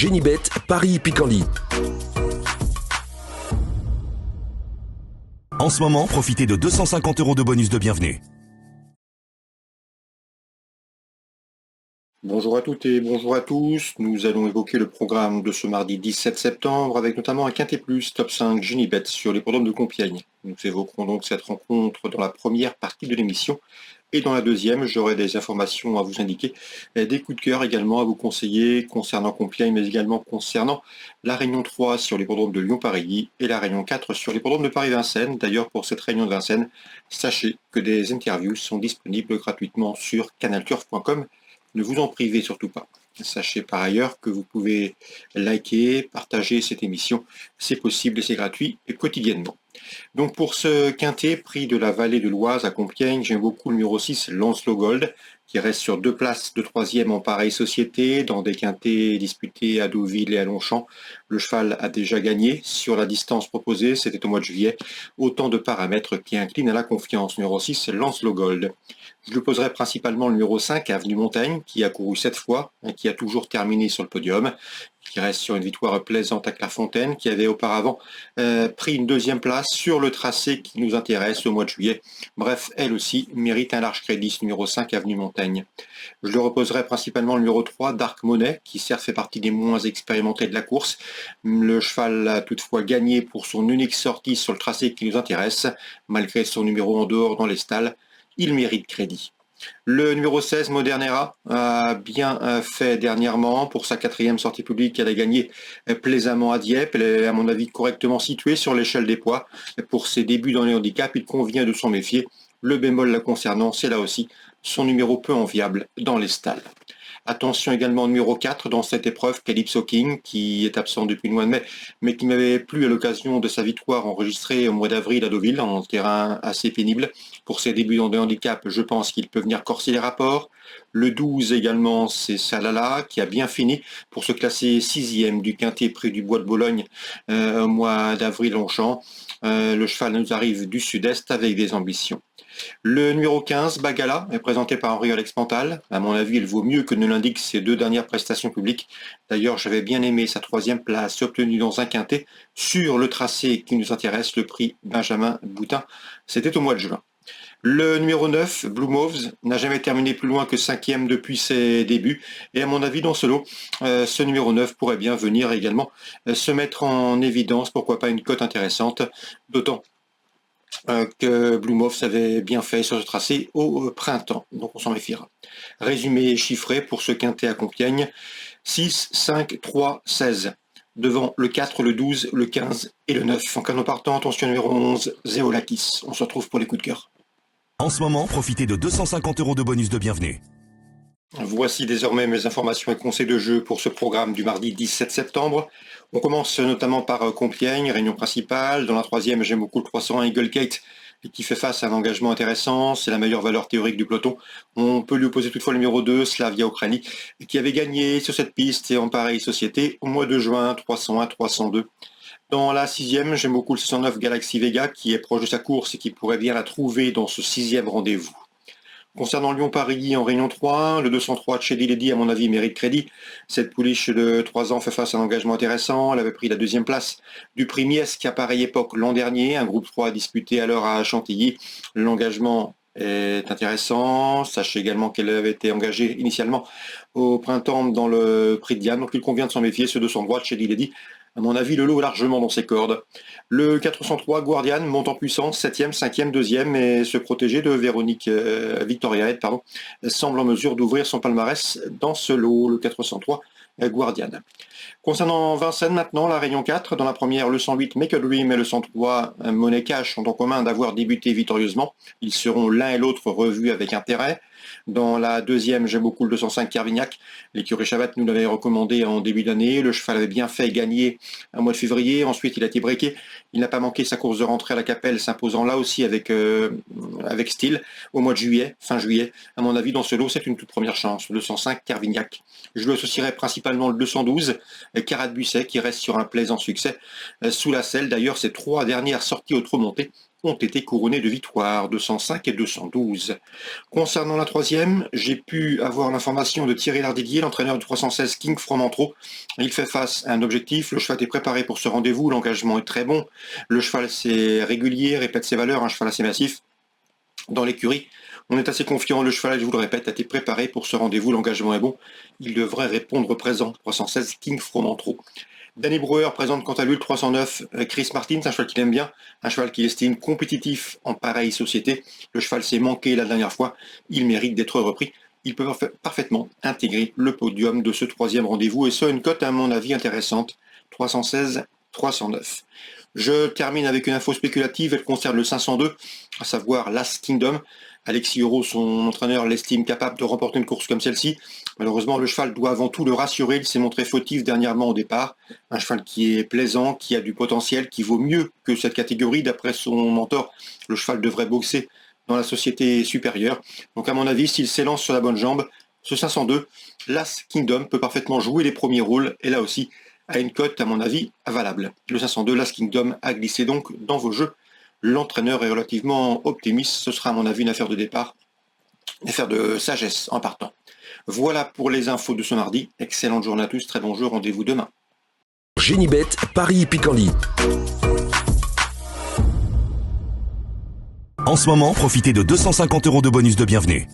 Genibet, Paris-Picardie. En ce moment, profitez de 250 € de bonus de bienvenue. Bonjour à toutes et bonjour à tous. Nous allons évoquer le programme de ce mardi 17 septembre avec notamment un Quintet Plus Top 5 Genibet sur l'hippodrome de Compiègne. Nous évoquerons donc cette rencontre dans la première partie de l'émission. Et dans la deuxième, j'aurai des informations à vous indiquer, des coups de cœur également à vous conseiller concernant Compiègne, mais également concernant la Réunion 3 sur l'hippodrome de Lyon-Paris et la Réunion 4 sur l'hippodrome de Paris-Vincennes. D'ailleurs, pour cette Réunion de Vincennes, sachez que des interviews sont disponibles gratuitement sur canalturf.com. Ne vous en privez surtout pas. Sachez par ailleurs que vous pouvez liker, partager cette émission. C'est possible et c'est gratuit et quotidiennement. Donc pour ce quintet, prix de la vallée de l'Oise à Compiègne, j'aime beaucoup le numéro 6, Lancelot Gold, qui reste sur 2 places de 3e en pareille société, dans des quintets disputés à Deauville et à Longchamp. Le cheval a déjà gagné sur la distance proposée, c'était au mois de juillet. Autant de paramètres qui inclinent à la confiance. Numéro 6, Lancelot Gold. Je lui poserai principalement le numéro 5, Avenue Montaigne, qui a couru 7 fois, et qui a toujours terminé sur le podium, qui reste sur une victoire plaisante à Clairefontaine, qui avait auparavant pris une 2e place sur le tracé qui nous intéresse au mois de juillet. Bref, elle aussi mérite un large crédit, ce numéro 5, Avenue Montaigne. Je lui reposerai principalement le numéro 3, Dark Money, qui certes fait partie des moins expérimentés de la course. Le cheval a toutefois gagné pour son unique sortie sur le tracé qui nous intéresse, malgré son numéro en dehors dans les stalles. Il mérite crédit. Le numéro 16, Modernera, a bien fait dernièrement. Pour sa 4e sortie publique, elle a gagné plaisamment à Dieppe. Elle est, à mon avis, correctement située sur l'échelle des poids. Pour ses débuts dans les handicaps, il convient de s'en méfier. Le bémol la concernant, c'est là aussi son numéro peu enviable dans les stalles. Attention également au numéro 4 dans cette épreuve, Calypso King, qui est absent depuis le mois de mai, mais qui m'avait plu à l'occasion de sa victoire enregistrée au mois d'avril à Deauville, en terrain assez pénible. Pour ses débuts dans des handicaps, je pense qu'il peut venir corser les rapports. Le 12 également, c'est Salala, qui a bien fini pour se classer 6e du quintet près du Bois de Bologne au mois d'avril Longchamp. Le cheval nous arrive du sud-est avec des ambitions. Le numéro 15, Bagala, est présenté par Henri-Alex Pantal. À mon avis, il vaut mieux que ne l'indiquent ses 2 dernières prestations publiques. D'ailleurs, j'avais bien aimé sa 3e place obtenue dans un quintet sur le tracé qui nous intéresse, le prix Benjamin Boutin. C'était au mois de juin. Le numéro 9, Blue Moves, n'a jamais terminé plus loin que 5e depuis ses débuts. Et à mon avis, dans ce lot, ce numéro 9 pourrait bien venir également se mettre en évidence. Pourquoi pas une cote intéressante, d'autant que Blue Moves avait bien fait sur ce tracé au printemps, donc on s'en méfiera. Résumé chiffré pour ce quintet à Compiègne, 6, 5, 3, 16. Devant le 4, le 12, le 15 et le 9. En canon partant, attention numéro 11, Zéolakis. On se retrouve pour les coups de cœur. En ce moment, profitez de 250 € de bonus de bienvenue. Voici désormais mes informations et conseils de jeu pour ce programme du mardi 17 septembre. On commence notamment par Compiègne, réunion principale. Dans la 3e, j'aime beaucoup le 301 Eagle Gate qui fait face à un engagement intéressant. C'est la meilleure valeur théorique du peloton. On peut lui opposer toutefois le numéro 2, Slavia Ukraini, qui avait gagné sur cette piste et en pareille société au mois de juin, 301-302. Dans la 6e, j'aime beaucoup le 609 Galaxy Vega qui est proche de sa course et qui pourrait bien la trouver dans ce 6e rendez-vous. Concernant Lyon-Paris en Réunion 3, le 203 Chedi Lady, à mon avis, mérite crédit. Cette pouliche de 3 ans fait face à un engagement intéressant. Elle avait pris la 2e place du prix Mies, qui à pareille époque l'an dernier, un groupe 3 disputé alors à Chantilly. L'engagement est intéressant. Sachez également qu'elle avait été engagée initialement au printemps dans le prix de Diane, donc il convient de s'en méfier, ce 203 Chedi Lady. À mon avis, le lot est largement dans ses cordes. Le 403 Guardian monte en puissance, 7e, 5e, 2e, et se protéger de Véronique Victoria Head, semble en mesure d'ouvrir son palmarès dans ce lot, le 403 Guardian. Concernant Vincennes maintenant, la Réunion 4, dans la première, le 108 Make a Dream et le 103 Money Cash ont en commun d'avoir débuté victorieusement. Ils seront l'un et l'autre revus avec intérêt. Dans la 2e, j'aime beaucoup le 205 Carvignac. L'écurie Chavat nous l'avait recommandé en début d'année. Le cheval avait bien fait gagner un mois de février. Ensuite, il a été breaké. Il n'a pas manqué sa course de rentrée à la Capelle, s'imposant là aussi avec style au mois de juillet, fin juillet. À mon avis, dans ce lot, c'est une toute première chance. Le 205 Carvignac. Je lui associerai principalement le 212 Carat Buisset qui reste sur un plaisant succès sous la selle. D'ailleurs, ses 3 dernières sorties au trot monté ont été couronnées de victoires, 205 et 212. Concernant la 3e, j'ai pu avoir l'information de Thierry Lardidier, l'entraîneur du 316 King Fromentro. Il fait face à un objectif, le cheval est préparé pour ce rendez-vous, l'engagement est très bon, le cheval c'est régulier, répète ses valeurs, un cheval assez massif. Dans l'écurie, on est assez confiant, le cheval, je vous le répète, a été préparé pour ce rendez-vous, l'engagement est bon, il devrait répondre présent, 316 King Fromentro. Danny Brewer présente quant à lui le 309 Chris Martin, un cheval qu'il aime bien, un cheval qu'il estime compétitif en pareille société. Le cheval s'est manqué la dernière fois, il mérite d'être repris. Il peut parfaitement intégrer le podium de ce 3e rendez-vous et ça une cote à mon avis intéressante, 316-309. Je termine avec une info spéculative, elle concerne le 502, à savoir Last Kingdom. Alexis Euro, son entraîneur, l'estime capable de remporter une course comme celle-ci. Malheureusement, le cheval doit avant tout le rassurer. Il s'est montré fautif dernièrement au départ. Un cheval qui est plaisant, qui a du potentiel, qui vaut mieux que cette catégorie. D'après son mentor, le cheval devrait boxer dans la société supérieure. Donc à mon avis, s'il s'élance sur la bonne jambe, ce 502, Last Kingdom peut parfaitement jouer les premiers rôles. Et là aussi, à une cote, à mon avis, valable. Le 502, Last Kingdom, a glissé donc dans vos jeux. L'entraîneur est relativement optimiste, ce sera à mon avis une affaire de départ, une affaire de sagesse en partant. Voilà pour les infos de ce mardi, excellente journée à tous, très bon jeu, rendez-vous demain. Génibet, Paris Picardie. En ce moment, profitez de 250 € de bonus de bienvenue.